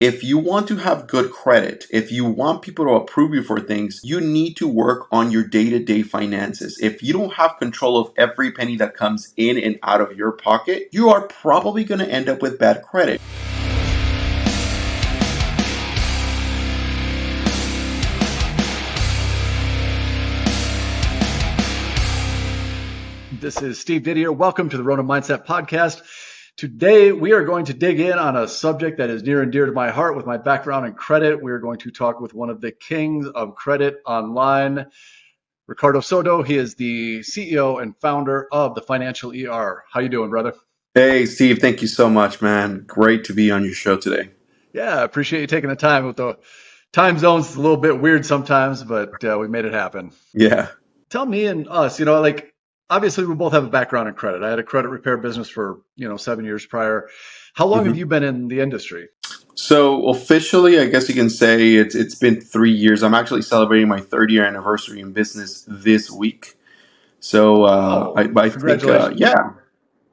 if you want to have good credit, if you want people to approve you for things, you need to work on your day-to-day finances. If you don't have control of every penny that comes in and out of your pocket, you are probably going to end up with bad credit. This is Steve Didier. Welcome to the Ronin Mindset Podcast. Today, we are going to dig in on a subject that is near and dear to my heart with my background in credit. We are going to talk with one of the kings of credit online, Ricardo Soto. He is the CEO and founder of the Financial ER. How you doing, brother? Hey, Steve, thank you so much, man. Great to be on your show today. Yeah, I appreciate you taking the time. With the time zones, it's a little bit weird sometimes, but we made it happen. Yeah. Tell me and us, obviously we both have a background in credit. I had a credit repair business for, 7 years prior. How long have hmm you been in the industry? So officially, I guess you can say it's been 3 years. I'm actually celebrating my third year anniversary in business this week. So Oh, I think congratulations. yeah.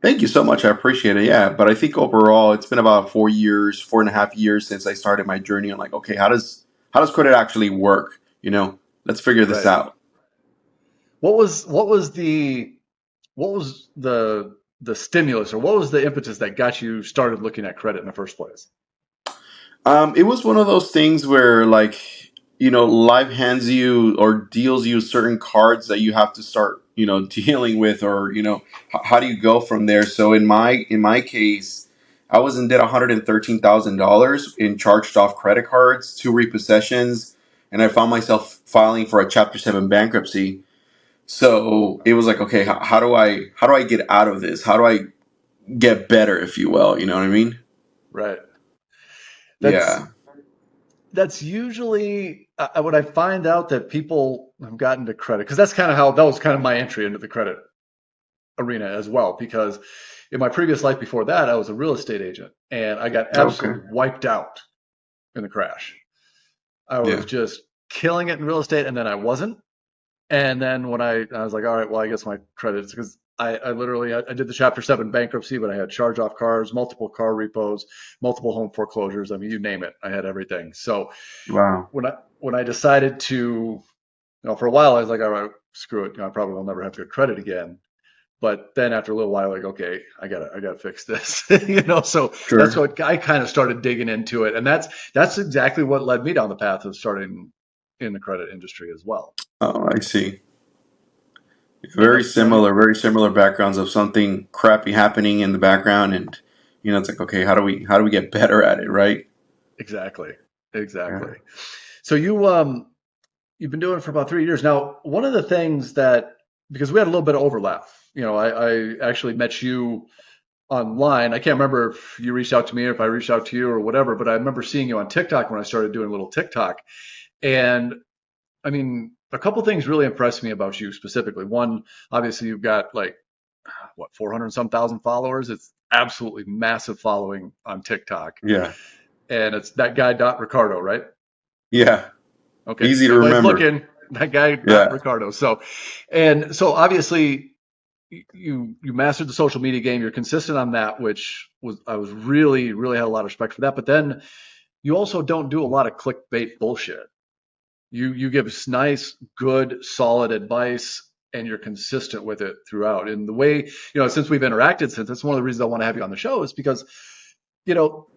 Thank you so much. I appreciate it. Yeah, but I think overall, it's been about 4 years, 4.5 years since I started my journey. I'm like, okay, how does credit actually work? Let's figure this Right. out. What was the stimulus, or what was the impetus that got you started looking at credit in the first place? It was one of those things where, like, life hands you or deals you certain cards that you have to start, dealing with, or how do you go from there? So in my case, I was in debt $113,000 in charged off credit cards, two repossessions, and I found myself filing for a Chapter 7 bankruptcy. So it was like, okay, how do I get out of this? How do I get better, if you will? You know what I mean? Right. That's Yeah. that's usually when I find out that people have gotten to credit, because that was kind of my entry into the credit arena as well. Because in my previous life before that, I was a real estate agent, and I got Okay. absolutely wiped out in the crash. I was Yeah. just killing it in real estate, and then I wasn't. And then when I was like, all right, well, I guess my credits, because I literally I did the Chapter 7 bankruptcy, but I had charge off cars, multiple car repos, multiple home foreclosures. I mean, you name it, I had everything. So Wow. when I decided to, for a while, I was like, all right, screw it, I probably will never have good credit again. But then after a little while, like, okay, I gotta fix this, So that's Sure. what I kind of started digging into it, and that's exactly what led me down the path of starting in the credit industry as well. Oh, I see. Yep. Very similar backgrounds of something crappy happening in the background, and it's like, okay, how do we get better at it, right? Exactly. Yeah. Exactly. So you've been doing it for about 3 years now. One of the things that, because we had a little bit of overlap, I actually met you online. I can't remember if you reached out to me or if I reached out to you or whatever, but I remember seeing you on TikTok when I started doing a little TikTok. And I mean, a couple things really impressed me about you specifically. One, obviously you've got like what, 400 some thousand followers. It's absolutely massive following on TikTok. Yeah. And it's that guy dot Ricardo, right? Yeah. Okay, Easy if to anybody's remember. looking, that guy, not Yeah. Ricardo. So obviously you mastered the social media game. You're consistent on that, which was I was really really had a lot of respect for that. But then you also don't do a lot of clickbait bullshit. You give us nice, good, solid advice, and you're consistent with it throughout. And the way since we've interacted, since that's one of the reasons I want to have you on the show is because you know,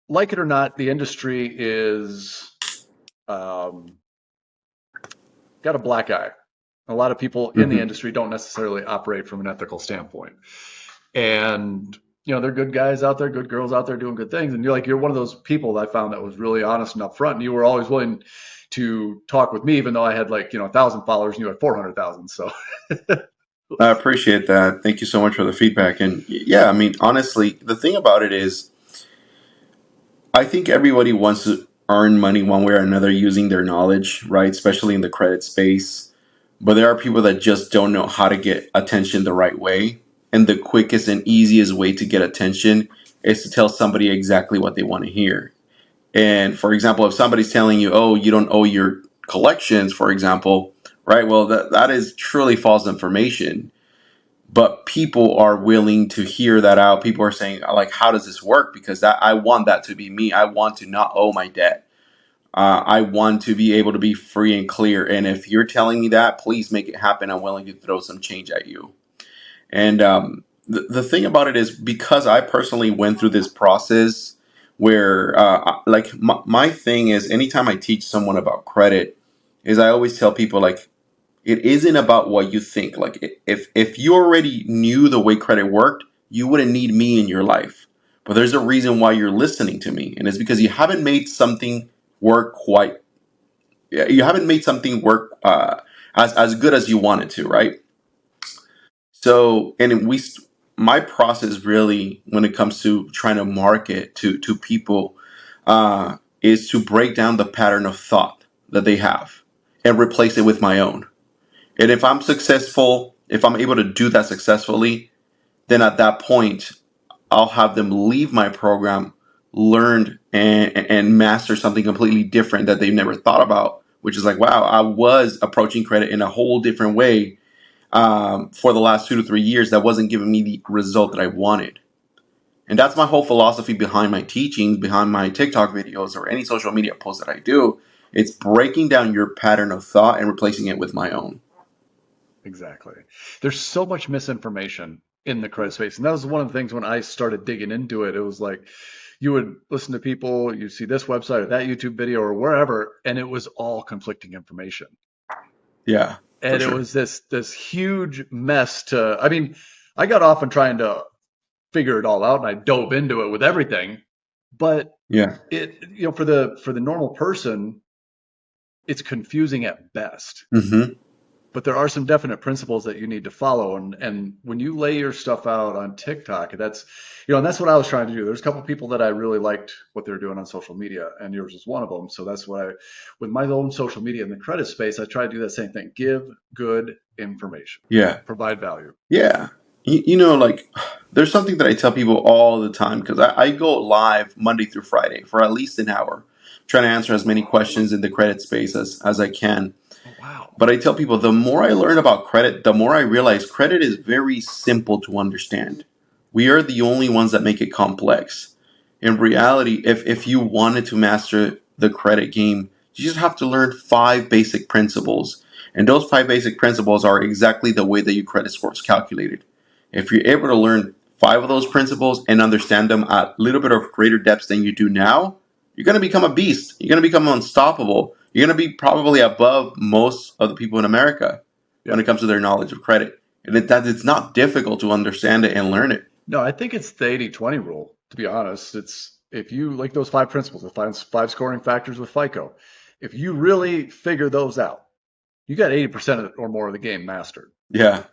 like it or not, the industry is um, got a black eye. A lot of people in the hmm industry don't necessarily operate from an ethical standpoint. And, there are good guys out there, good girls out there doing good things. And you're one of those people that I found that was really honest and upfront. And you were always willing to talk with me, even though I had 1,000 followers and you had 400,000. So, I appreciate that. Thank you so much for the feedback. And yeah, I mean, honestly, the thing about it is, I think everybody wants to earn money one way or another using their knowledge, right? Especially in the credit space. But there are people that just don't know how to get attention the right way. And the quickest and easiest way to get attention is to tell somebody exactly what they want to hear. And for example, if somebody's telling you, oh, you don't owe your collections, for example, right? Well, that is truly false information. but people are willing to hear that out. People are saying, like, how does this work? Because that I want that to be me. I want to not owe my debt. I want to be able to be free and clear. And if you're telling me that, please make it happen. I'm willing to throw some change at you. And the thing about it is, because I personally went through this process where, like, my thing is, anytime I teach someone about credit, is I always tell people, like, it isn't about what you think. Like, if you already knew the way credit worked, you wouldn't need me in your life. But there's a reason why you're listening to me, and it's because you haven't made something work quite. You haven't made something work as good as you wanted to, right? So, and my process really, when it comes to trying to market to people, is to break down the pattern of thought that they have and replace it with my own. And if I'm successful, if I'm able to do that successfully, then at that point, I'll have them leave my program, learned and master something completely different that they've never thought about, which is like, wow, I was approaching credit in a whole different way for the last 2 to 3 years that wasn't giving me the result that I wanted. And that's my whole philosophy behind my teachings, behind my TikTok videos, or any social media post that I do. It's breaking down your pattern of thought and replacing it with my own. Exactly. There's so much misinformation in the credit space. And that was one of the things when I started digging into it. It was like you would listen to people, you see this website or that YouTube video or wherever, and it was all conflicting information. Yeah, for And it sure. was this huge mess to, I mean, I got off on trying to figure it all out and I dove into it with everything. But Yeah. for the normal person, it's confusing at best. Mm-hmm. But there are some definite principles that you need to follow. And when you lay your stuff out on TikTok, and that's what I was trying to do. There's a couple of people that I really liked what they're doing on social media, and yours is one of them. So that's what with my own social media in the credit space, I try to do that same thing. Give good information, Yeah. provide value. Yeah. Like, there's something that I tell people all the time because I go live Monday through Friday for at least an hour, trying to answer as many questions in the credit space as I can. Oh, wow. But I tell people, the more I learn about credit, the more I realize credit is very simple to understand. We are the only ones that make it complex. In reality, if you wanted to master the credit game, you just have to learn 5 basic principles. And those 5 basic principles are exactly the way that your credit score is calculated. If you're able to learn 5 of those principles and understand them at a little bit of greater depth than you do now, you're going to become a beast. You're going to become unstoppable. You're going to be probably above most of the people in America when Yeah. it comes to their knowledge of credit. And it's not difficult to understand it and learn it. No, I think it's the 80/20 rule, to be honest. It's if you like those five principles, the five scoring factors with FICO, if you really figure those out, you got 80% of or more of the game mastered. Yeah, You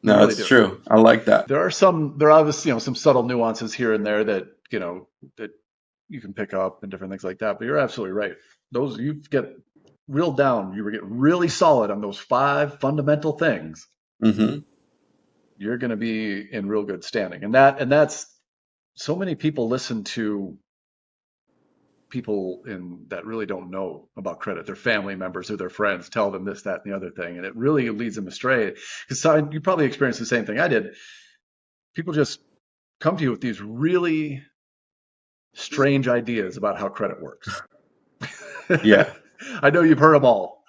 no, really it's do. true. I like that. There are obviously, some subtle nuances here and there that you can pick up and different things like that. But you're absolutely right. Those you get real down, you get really solid on those five fundamental things. Hmm. You're going to be in real good standing. And that's so many people listen to people that really don't know about credit, their family members or their friends tell them this, that, and the other thing, and it really leads them astray. Because you probably experienced the same thing I did. People just come to you with these really strange ideas about how credit works. Yeah, I know you've heard them all,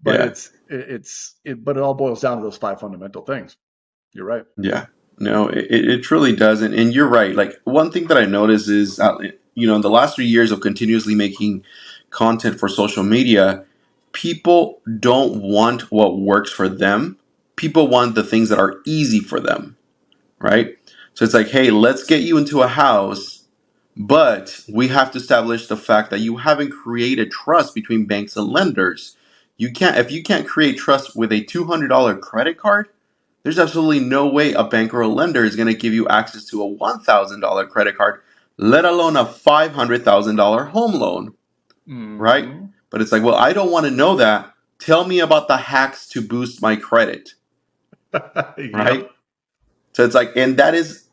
but yeah, but it all boils down to those five fundamental things. You're right. yeah. No, it truly does. And you're right. Like, one thing that I noticed is, in the last 3 years of continuously making content for social media, people don't want what works for them. People want the things that are easy for them, right? So it's like, hey, let's get you into a house, but we have to establish the fact that you haven't created trust between banks and lenders. If you can't create trust with a $200 credit card, there's absolutely no way a bank or a lender is going to give you access to a $1,000 credit card, let alone a $500,000 home loan, right? Mm-hmm. But it's like, well, I don't want to know that. Tell me about the hacks to boost my credit, Yep. right? So it's like, and that is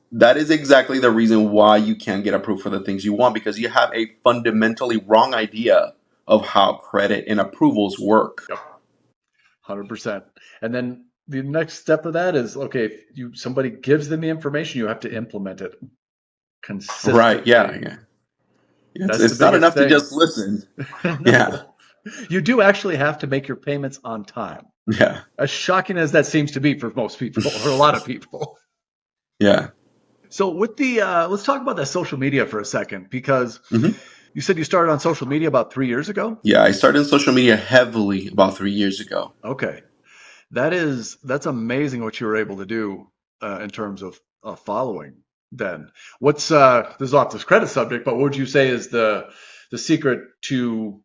exactly the reason why you can't get approved for the things you want, because you have a fundamentally wrong idea of how credit and approvals work. Yep. 100%. And then the next step of that is, okay, if somebody gives them the information, you have to implement it Right. Yeah. consistently. Yeah. That's the It's not biggest enough to thing. just listen. Yeah. No, you do actually have to make your payments on time. Yeah. As shocking as that seems to be for most people, or a lot of people. Yeah. So with the let's talk about that social media for a second, because Hmm. you said you started on social media about 3 years ago. Yeah. I started in social media heavily about 3 years ago. Okay, that's amazing what you were able to do in terms of following. Then what's this is off this credit subject, but what would you say is the secret to,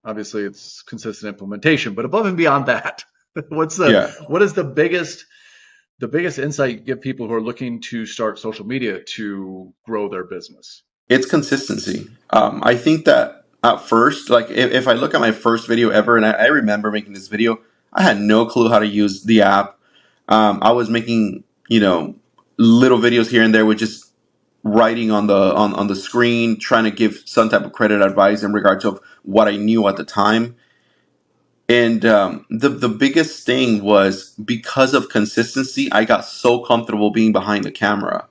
obviously it's consistent implementation, but above and beyond that, Yeah. what is the biggest insight you give people who are looking to start social media to grow their business? It's consistency. I think that at first, like if I look at my first video ever, and I remember making this video, I had no clue how to use the app. I was making, little videos here and there with just writing on the screen, trying to give some type of credit advice in regards of what I knew at the time. And the biggest thing was because of consistency, I got so comfortable being behind the camera.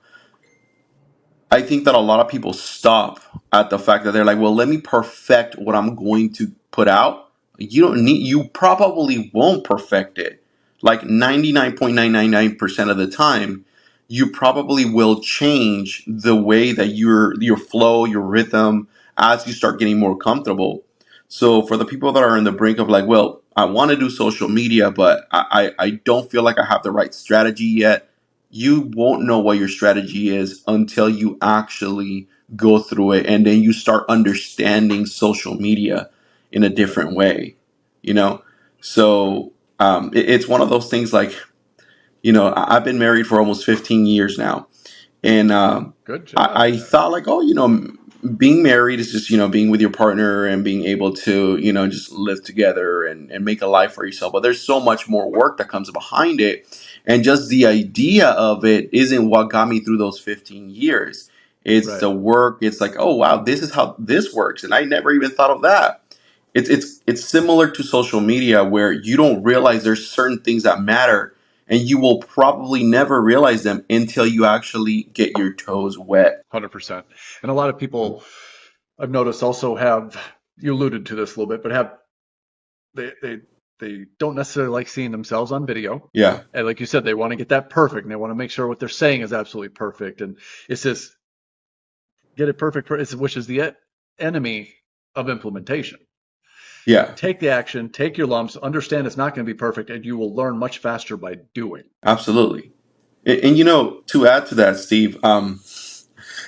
I think that a lot of people stop at the fact that they're like, well, let me perfect what I'm going to put out. You probably won't perfect it. Like 99.999% of the time, you probably will change the way that your flow, your rhythm as you start getting more comfortable. So for the people that are in the brink of like, well, I want to do social media, but I don't feel like I have the right strategy yet, you won't know what your strategy is until you actually go through it and then you start understanding social media in a Yep. different way, you know? So it's one of those things like, I've been married for almost 15 years now. And Good I job. thought like, oh, being married is just, being with your partner and being able to, just live together and make a life for yourself. But there's so much more work that comes behind it. And just the idea of it isn't what got me through those 15 years. It's Right. the work. It's like, oh, wow, this is how this works. And I never even thought of that. It's similar to social media where you don't realize there's certain things that matter and you will probably never realize them until you actually get your toes wet. 100%. And a lot of people I've noticed also have, you alluded to this a little bit, but they don't necessarily like seeing themselves on video. Yeah, And like you said, they want to get that perfect and they want to make sure what they're saying is absolutely perfect. And it's this get it perfect, which is the enemy of implementation. yeah, Take the action, take your lumps, understand it's not going to be perfect, and you will learn much faster by doing. absolutely. And to add to that, Steve, I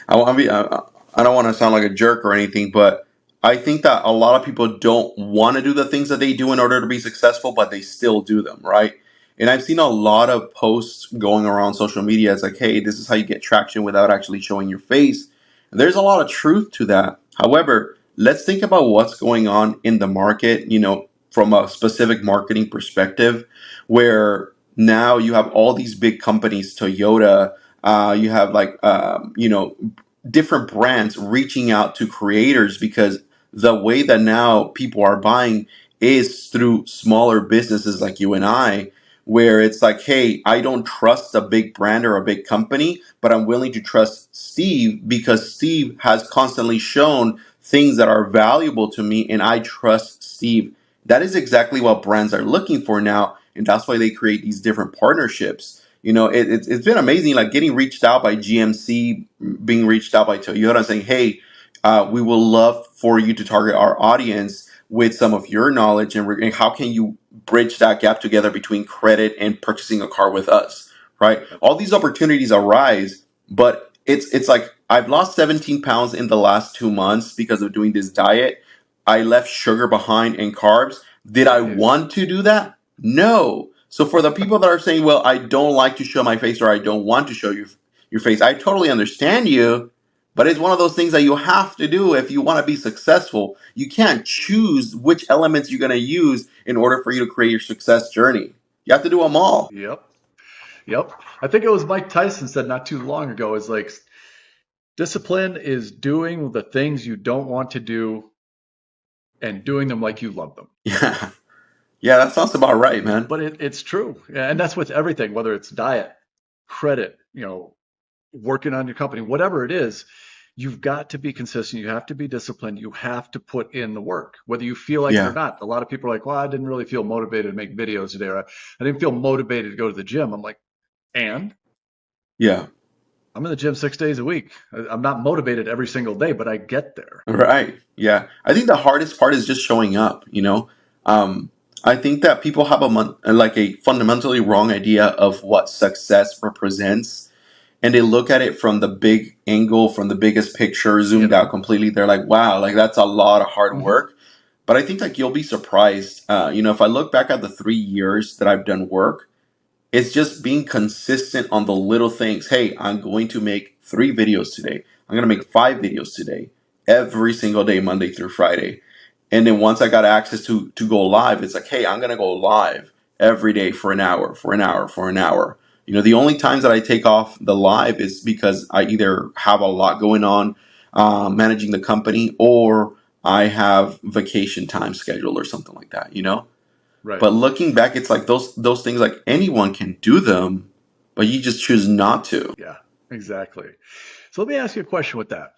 don't want to sound like a jerk or anything, but I think that a lot of people don't want to do the things that they do in order to be successful, but they still do them, right? And I've seen a lot of posts going around social media. It's like, hey, this is how you get traction without actually showing your face. And there's a lot of truth to that. However, let's think about what's going on in the market, from a specific marketing perspective, where now you have all these big companies, Toyota, you have like, different brands reaching out to creators because the way that now people are buying is through smaller businesses like you and I, where it's like, hey, I don't trust a big brand or a big company, but I'm willing to trust Steve because Steve has constantly shown things that are valuable to me and I trust Steve. That is exactly what brands are looking for now. And that's why they create these different partnerships. It's been amazing, like getting reached out by GMC, being reached out by Toyota, and saying, "Hey, we will love for you to target our audience with some of your knowledge, and how can you bridge that gap together between credit and purchasing a car with us?" Right? Yep. All these opportunities arise, but it's like I've lost 17 pounds in the last 2 months because of doing this diet. I left sugar behind and carbs. Did I Nice. want to do that? No. So for the people that are saying, well, I don't like to show my face or I don't want to show your face, I totally understand you, but it's one of those things that you have to do if you want to be successful. You can't choose which elements you're going to use in order for you to create your success journey. You have to do them all. Yep. Yep. I think it was Mike Tyson said not too long ago is like discipline is doing the things you don't want to do and doing them like you love them. Yeah, Yeah, that sounds about right, man. But it's true. And that's with everything, whether it's diet, credit, working on your company, whatever it is, you've got to be consistent. You have to be disciplined. You have to put in the work, whether you feel like it or Yeah, not. A lot of people are like, well, I didn't really feel motivated to make videos today. Or I didn't feel motivated to go to the gym. I'm like, and yeah. I'm in the gym 6 days a week. I'm not motivated every single day, but I get there. Right. Yeah. I think the hardest part is just showing up, you know? Um, I think that people have like a fundamentally wrong idea of what success represents. And they look at it from the big angle, from the biggest picture, You zoomed out know? completely. They're like, wow, like that's a lot of hard Hmm. work. But I think like you'll be surprised. If I look back at the 3 years that I've done work, it's just being consistent on the little things. Hey, I'm going to make 3 videos today. I'm going to make 5 videos today, every single day, Monday through Friday. And then once I got access to go live, it's like, hey, I'm going to go live every day for an hour, for an hour, for an hour. The only times that I take off the live is because I either have a lot going on, managing the company, or I have vacation time scheduled or something like that. Right. But looking back, it's like those things, like anyone can do them, but you just choose not to. Yeah, exactly. So let me ask you a question with that.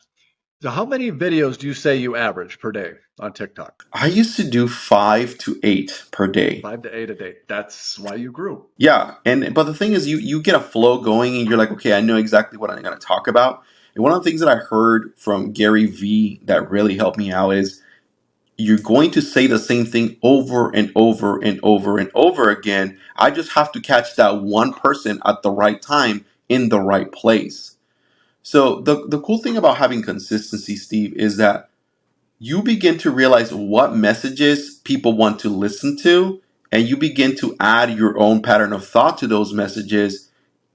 So how many videos do you say you average per day on TikTok? I used to do 5 to 8 per day. 5 to 8 a day. That's why you grew. Yeah, and but the thing is, you get a flow going, and you're like, okay, I know exactly what I'm going to talk about. And one of the things that I heard from Gary V that really helped me out is you're going to say the same thing over and over and over and over again. I just have to catch that one person at the right time in the right place. So the cool thing about having consistency, Steve, is that you begin to realize what messages people want to listen to, and you begin to add your own pattern of thought to those messages,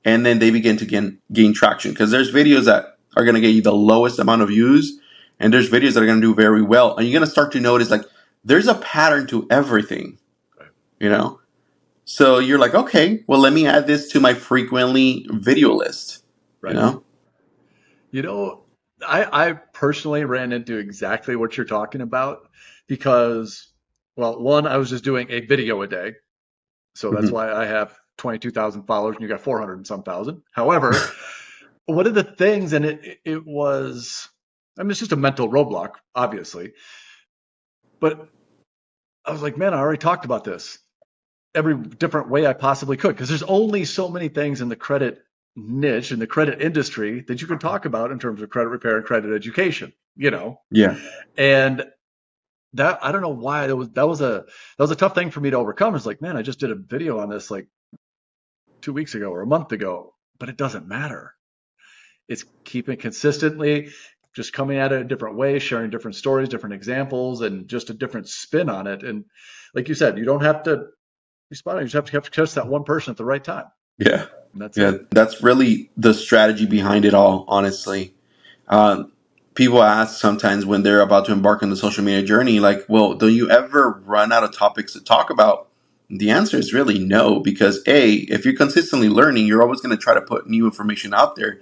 and then they begin to gain traction. Because there's videos that are going to get you the lowest amount of views, and there's videos that are going to do very well, and you're going to start to notice like there's a pattern to everything, Right. you know. So you're like, okay, well, let me add this to my frequently video list, you Right. know. You know, I personally ran into exactly what you're talking about because, well, one, I was just doing a video a day. So that's Hmm. why I have 22,000 followers and you got 400 and some thousand. However, one of the things, and it was, I mean, it's just a mental roadblock, obviously, but I was like, man, I already talked about this every different way I possibly could because there's only so many things in the credit niche in the credit industry that you can talk about in terms of credit repair and credit education. Yeah. And that I don't know why that was a tough thing for me to overcome. It's like, man, I just did a video on this like 2 weeks ago or a month ago, but it doesn't matter. It's keeping consistently, just coming at it a different way, sharing different stories, different examples, and just a different spin on it. And like you said, you don't have to respond. You just have to catch that one person at the right time, Yeah. and that's Yeah. it. That's really the strategy behind it all, honestly. Uh, People ask sometimes when they're about to embark on the social media journey, like, well, do you ever run out of topics to talk about? The answer is really no, because A, if you're consistently learning, you're always going to try to put new information out there.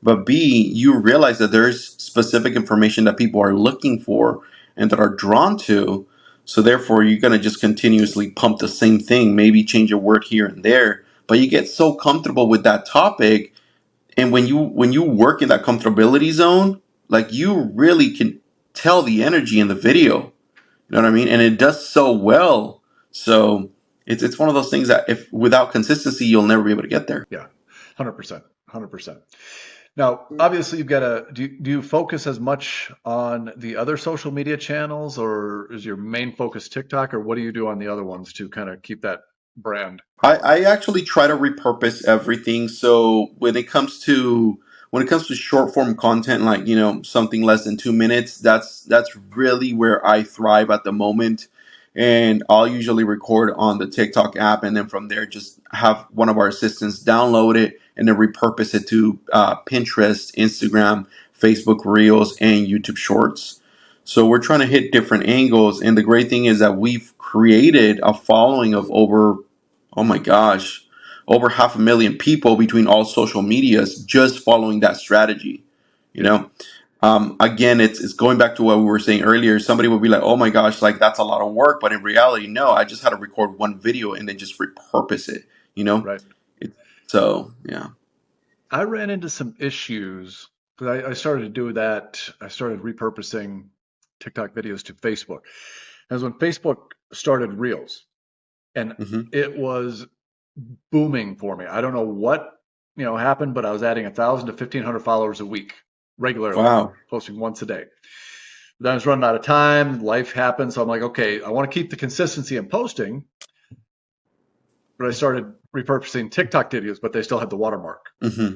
But B, you realize that there's specific information that people are looking for and that are drawn to. So therefore, you're going to just continuously pump the same thing, maybe change a word here and there. But you get so comfortable with that topic, and when you work in that comfortability zone, like you really can tell the energy in the video. You know what I mean? And it does so well. So it's one of those things that if without consistency, you'll never be able to get there. Yeah, 100%, 100%. Now, obviously, you've got to do you focus as much on the other social media channels, or is your main focus TikTok, or what do you do on the other ones to kind of keep that brand going? I actually try to repurpose everything. So when it comes to short form content, like something less than 2 minutes, that's really where I thrive at the moment. And I'll usually record on the TikTok app, and then from there, just have one of our assistants download it and then repurpose it to Pinterest, Instagram, Facebook Reels, and YouTube Shorts. So we're trying to hit different angles, and the great thing is that we've created a following of over, oh my gosh, over 500,000 people between all social medias just following that strategy. You Yeah, know, Again, it's going back to what we were saying earlier. Somebody would be like, "Oh my gosh, like that's a lot of work," but in reality, no. I just had to record one video and then just repurpose it. You know, Right. it, so yeah. I ran into some issues because I started to do that. I started repurposing TikTok videos to Facebook. As when Facebook started Reels, and Hmm. it was booming for me. I don't know what happened, but I was adding 1,000 to 1,500 followers a week regularly, Wow. posting once a day. Then I was running out of time. Life happened, so I'm like, okay, I want to keep the consistency in posting, but I started repurposing TikTok videos, but they still had the watermark. Hmm.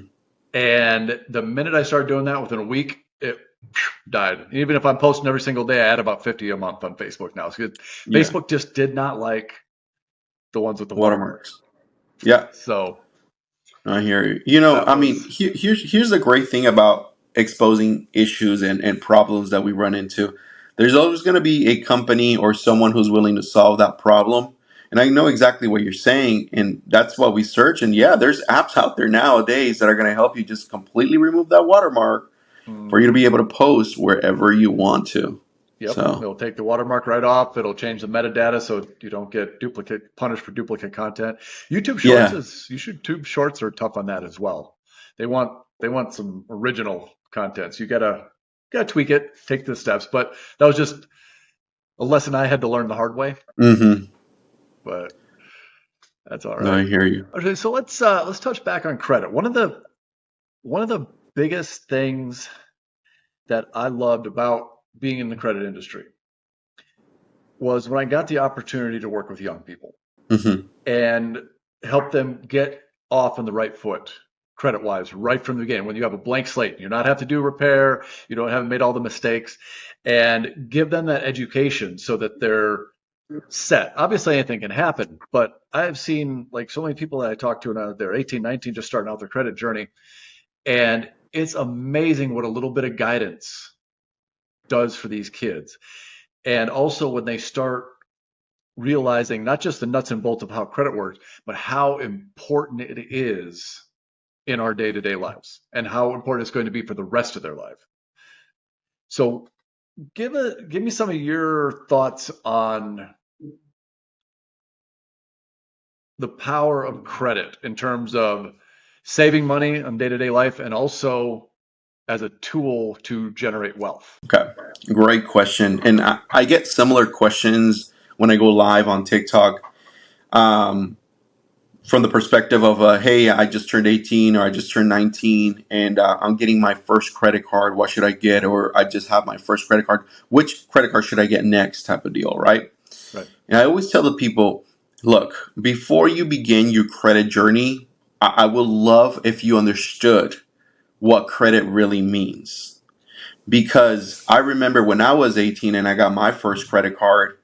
And the minute I started doing that, within a week, it died. Even if I'm posting every single day, I add about 50 a month on Facebook now. So Yeah. Facebook just did not like the ones with the watermark. Watermarks. Yeah. So I hear you. You know, that I mean, was, here's the great thing about exposing issues and problems that we run into. There's always going to be a company or someone who's willing to solve that problem. And I know exactly what you're saying, and that's what we search. And yeah, there's apps out there nowadays that are going to help you just completely remove that watermark for you to mhm. be able to post wherever you want to. Yep, So it'll take the watermark right off. It'll change the metadata so you don't get punished for duplicate content. yeah. YouTube Shorts are tough on that as well. They want some original content. So you gotta tweak it, take the steps. But that was just a lesson I had to learn the hard way. Mm-hmm. But that's all No, right. I hear you. Okay, so let's touch back on credit. One of the biggest things that I loved about being in the credit industry was when I got the opportunity to work with young people Mm-hmm. and help them get off on the right foot credit wise right from the beginning when you have a blank slate. You not have to do repair, you don't have made all the mistakes, and give them that education so that they're set. Obviously anything can happen, but I've seen like so many people that I talk to now, they're 18, 19, just starting out their credit journey, and it's amazing what a little bit of guidance does for these kids. And also when they start realizing not just the nuts and bolts of how credit works, but how important it is in our day to day lives and how important it's going to be for the rest of their life. So, give me some of your thoughts on the power of credit in terms of saving money on day to day life and also as a tool to generate wealth. Okay. Great question. And I get similar questions when I go live on TikTok. Um, from the perspective of, hey, I just turned 18 or I just turned 19 and I'm getting my first credit card. What should I get? Or I just have my first credit card. Which credit card should I get next type of deal, right? Right. And I always tell the people, look, before you begin your credit journey, I would love if you understood what credit really means. Because I remember when I was 18 and I got my first credit card,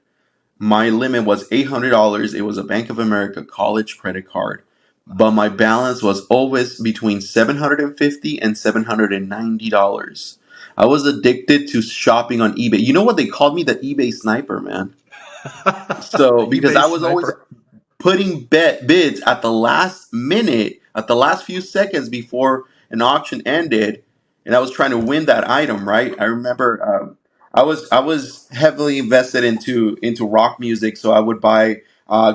my limit was $800. It was a Bank of America college credit card, but my balance was always between 750 and $790. I was addicted to shopping on eBay. You know what they called me? The eBay sniper, man. So The because eBay I was always sniper. putting bids at the last minute, at the last few seconds before an auction ended, and I was trying to win that item. Right? I remember I was heavily invested into rock music, so I would buy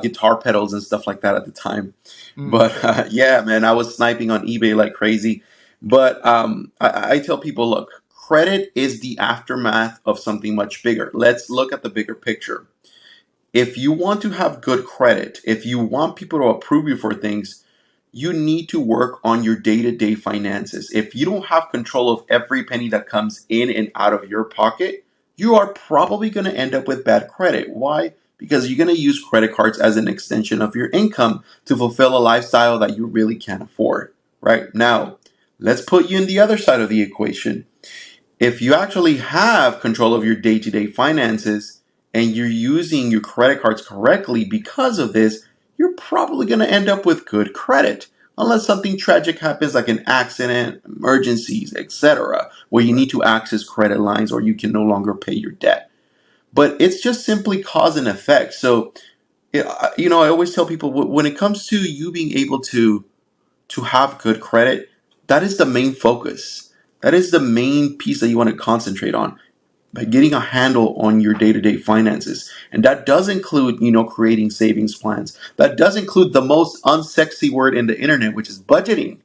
guitar pedals and stuff like that at the time. But Okay. yeah, man, I was sniping on eBay like crazy. But I tell people, look, credit is the aftermath of something much bigger. Let's look at the bigger picture. If you want to have good credit, if you want people to approve you for things, you need to work on your day to day finances. If you don't have control of every penny that comes in and out of your pocket, you are probably going to end up with bad credit. Why? Because you're going to use credit cards as an extension of your income to fulfill a lifestyle that you really can't afford. Right? Now, let's put you in the other side of the equation. If you actually have control of your day to day finances and you're using your credit cards correctly because of this, you're probably going to end up with good credit. Unless something tragic happens like an accident, emergencies, etc., where you Right. need to access credit lines or you can no longer pay your debt. But it's just simply cause and effect. So, I always tell people when it comes to you being able to have good credit, that is the main focus. That is the main piece that you want to concentrate on, by getting a handle on your day-to-day finances. And that does include, creating savings plans. That does include the most unsexy word in the internet, which is budgeting,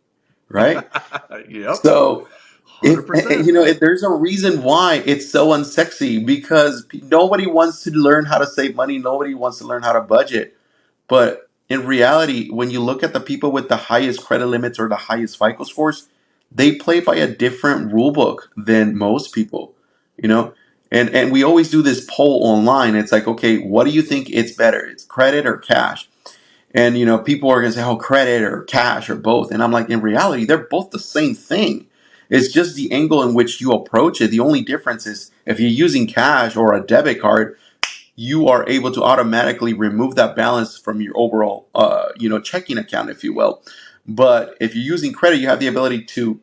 right? Yep, So if 100%. there's a reason why it's so unsexy, because nobody wants to learn how to save money, nobody wants to learn how to budget. But in reality, when you look at the people with the highest credit limits or the highest FICO scores, they play by a different rule book than most people, you know? And we always do this poll online. It's like, okay, what do you think it's better? It's credit or cash? And, people are going to say, oh, credit or cash or both. And I'm like, in reality, they're both the same thing. It's just the angle in which you approach it. The only difference is if you're using cash or a debit card, you are able to automatically remove that balance from your overall, checking account, if you will. But if you're using credit, you have the ability to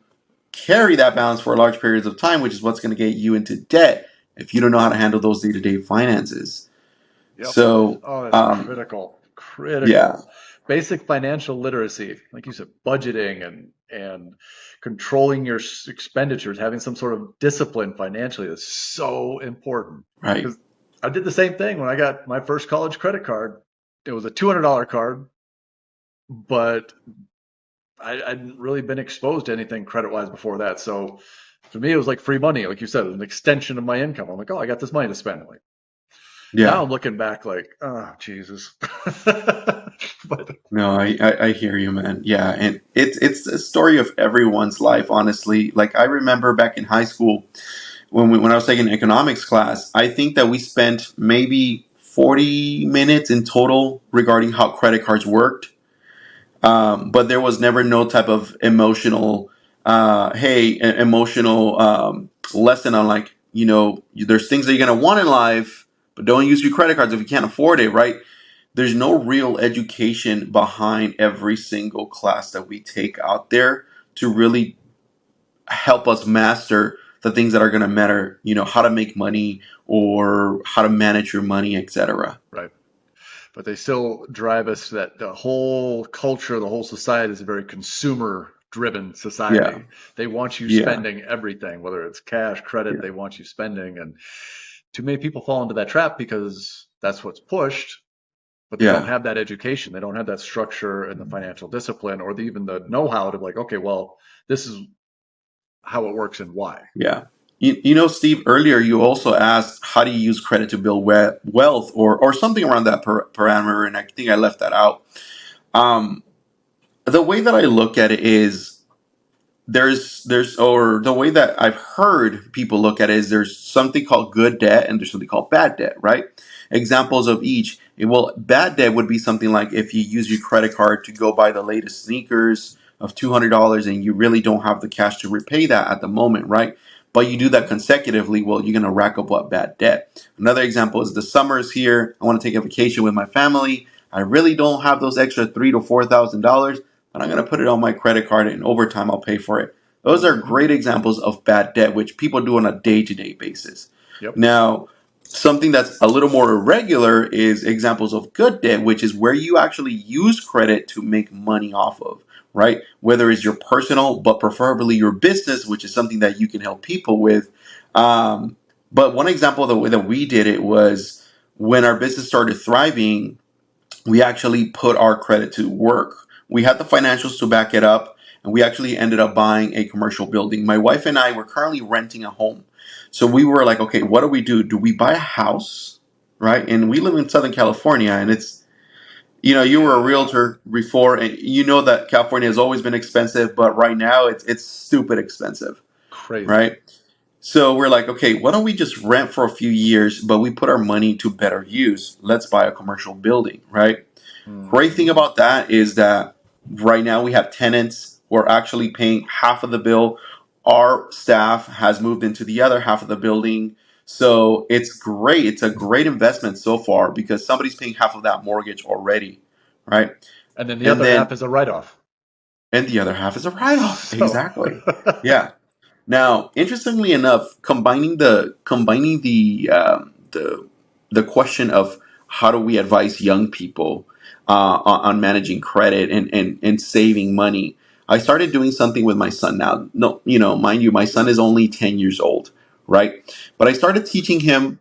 carry that balance for large periods of time, which is what's going to get you into debt if you don't know how to handle those day-to-day finances. Yep. So, Oh, that's critical. yeah, Critical. Basic financial literacy, like you said, budgeting and controlling your expenditures, having some sort of discipline financially is so important. right, Because I did the same thing when I got my first college credit card. It was a $200 card, but I hadn't really been exposed to anything credit wise before that. So for me, it was like free money, like you said, it was an extension of my income. I'm like, oh, I got this money to spend. I'm like, now yeah. I'm looking back like, oh, Jesus. But No, I hear you, man. Yeah, and it's a story of everyone's life, honestly. Like I remember back in high school when I was taking economics class, I think that we spent maybe 40 minutes in total regarding how credit cards worked. But there was never no type of emotional, emotional lesson on, like, there's things that you're gonna want in life, but don't use your credit cards if you can't afford it, right? There's no real education behind every single class that we take out there to really help us master the things that are gonna matter, how to make money or how to manage your money, etc. right. But they still drive us that the whole culture, the whole society is a very consumer driven Yeah, society. They want you yeah, spending everything, whether it's cash, credit, yeah, they want you spending. And too many people fall into that trap because that's what's pushed, but they don't yeah. have that education. They don't have that structure and the financial discipline or even the know how to be like, okay, well, this is how it works and why. Yeah. Steve, earlier you also asked how do you use credit to build wealth, or something around that parameter, and I think I left that out. Um, the way that I look at it is or the way that I've heard people look at it is there's something called good debt and there's something called bad debt, right? Examples of each. Well, bad debt would be something like if you use your credit card to go buy the latest sneakers of $200 and you really don't have the cash to repay that at the moment, right? But you do that consecutively, well, you're going to rack up what bad debt. Another example is the summer's here. I want to take a vacation with my family. I really don't have those extra $3,000 to $4,000, but I'm going to put it on my credit card and over time I'll pay for it. Those are Mm-hmm. great examples of bad debt, which people do on a day to day basis. Yep. Now, something that's a little more irregular is examples of good debt, which is where you actually use credit to make money off of, right? Whether it's your personal, but preferably your business, which is something that you can help people with. But one example of the way that we did it was when our business started thriving, we actually put our credit to work. We had the financials to back it up, and we actually ended up buying a commercial building. My wife and I were currently renting a home. So we were like, okay, what do we do? Do we buy a house? Right? And we live in Southern California, and it's, you were a Yeah. realtor before, and you know that California has always been expensive, but right now it's stupid expensive, Crazy. right? So we're like, okay, why don't we just rent for a few years, but we put our money to better use? Let's buy a commercial building, right? Great thing Mm-hmm. about that is that right now we have tenants who are actually paying half of the bill. Our staff has moved into the other half of the building. So it's great. It's a great investment so far because somebody's paying half of that mortgage already, right? And then the And other half then, is a write off. and the other half is a write off. So, Exactly. Yeah. Now, interestingly enough, combining the question of how do we advise young people on managing credit and saving money, I started doing something with my son now. No, mind you, my son is only 10 years old, right? But I started teaching him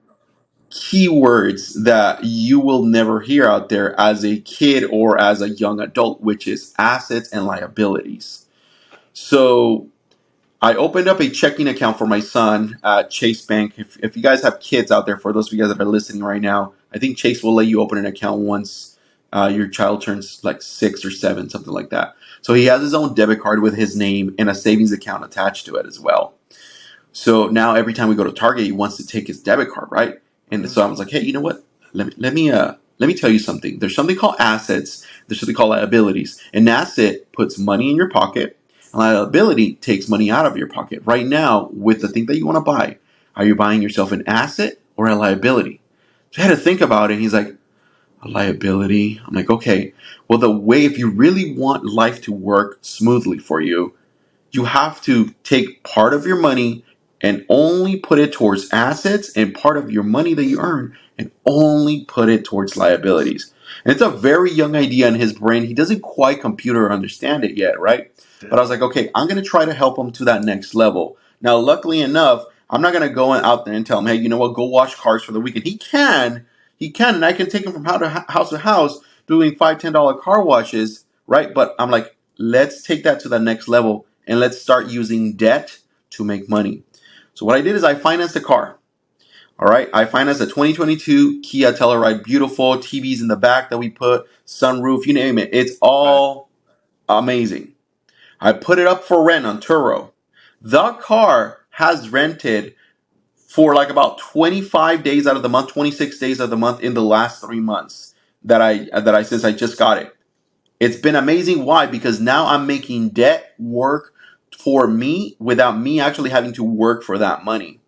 keywords that you will never hear out there as a kid or as a young adult, which is assets and liabilities. So I opened up a checking account for my son at Chase Bank. If you guys have kids out there, for those of you guys that are listening right now, I think Chase will let you open an account once your child turns like 6 or 7, something like that. So he has his own debit card with his name and a savings account attached to it as well. So now every time we go to Target, he wants to take his debit card, right? And Mhm. so I was like, hey, you know what? Let me tell you something. There's something called assets. There's something called liabilities. An asset puts money in your pocket. A liability takes money out of your pocket. Right now, with the thing that you want to buy, are you buying yourself an asset or a liability? So I had to think about it. He's like, a liability. I'm like, okay. Well, the way if you really want life to work smoothly for you, you have to take part of your money and only put it towards assets and part of your money that you earn and only put it towards liabilities. And it's a very young idea in his brain. He doesn't quite compute or understand it yet, right? But I was Still. like, okay, I'm going to try to help him to that next level. Now, luckily enough, I'm not going to go out there and tell him, hey, you know what, go wash cars for the weekend. He can, and I can take him from house to house doing $5, $10 car washes, right? But I'm like, let's take that to the next level and let's start using debt to make money. So what I did is I financed a car. All right, I financed a 2022 Kia Telluride, beautiful TVs in the back that we put, sunroof, you name it. It's Right. all amazing. I put it up for rent on Turo. The car has rented for like about 25 days out of the month, 26 days of the month in the last 3 months that I since I just got it. It's been amazing. Why? Because now I'm making debt work for me without me actually having to work for that money.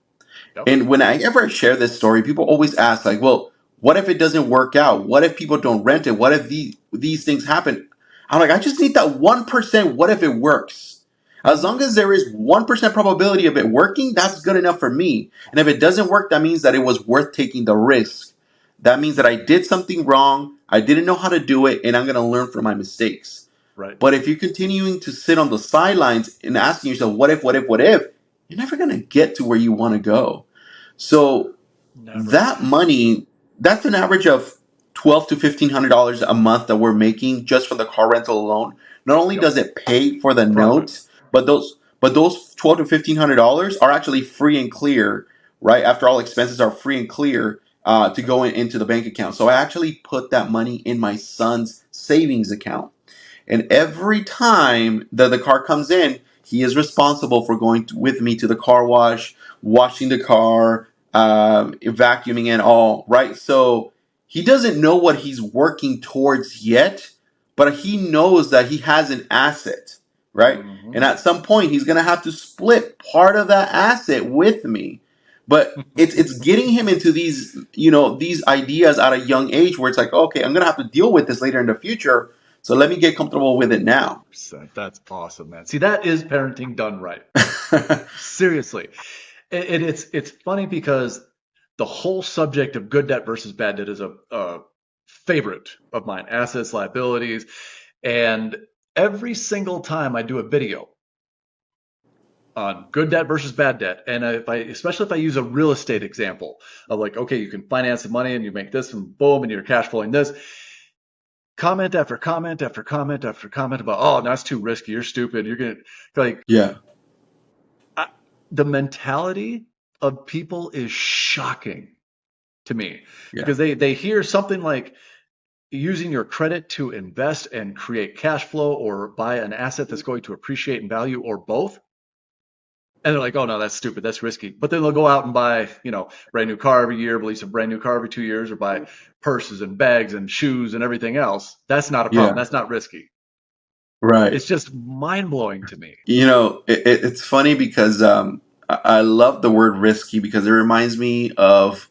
Yep. And when I ever share this story, people always ask, like, well, what if it doesn't work out? What if people don't rent it? What if these things happen? I'm like, I just need that 1%. What if it works? As Mhm. long as there is 1% probability of it working, that's good enough for me. And if it doesn't work, that means that it was worth taking the risk. That means that I did something wrong, I didn't know how to do it, and I'm going to learn from my mistakes. Right. But if you're continuing to sit on the sidelines and asking yourself, what if, what if, what if, you're never going to get to where you want to go. So Never. that money, that's an average of $1,200 to $1,500 a month that we're making just for the car rental alone. Not only Yep. does it pay for the Profit. note, but those $1,200 to $1,500 are actually free and clear, right? After all expenses are free and clear to go into the bank account. So I actually put that money in my son's savings account. And every time that the car comes in, he is responsible for with me to the car wash, washing the car, vacuuming and all, right? So he doesn't know what he's working towards yet, but he knows that he has an asset, right? And Hmm. at some point, he's going to have to split part of that asset with me. But it's getting him into these ideas at a young age where it's like, okay, I'm going to have to deal with this later in the future, so let me get comfortable with it now. 100%. That's awesome, man. See, that is parenting done right. Seriously. And it's funny because the whole subject of good debt versus bad debt is a favorite of mine. Assets, liabilities, and every single time I do a video on good debt versus bad debt, and especially if I use a real estate example of like, okay, you can finance the money and you make this and boom, and you're cash flowing this. Comment after comment after comment after comment about, oh, that's too risky. You're stupid. You're gonna like Yeah, I, the mentality of people is shocking to me yeah, because they hear something like using your credit to invest and create cash flow or buy an asset that's going to appreciate in value or both. And they're like, oh no, that's stupid. That's risky. But then they'll go out and buy, brand new car every year, release a brand new car every 2 years, or buy purses and bags and shoes and everything else. That's not a problem. yeah. That's not risky. Right. It's just mind blowing to me. It's funny because I love the word risky because it reminds me of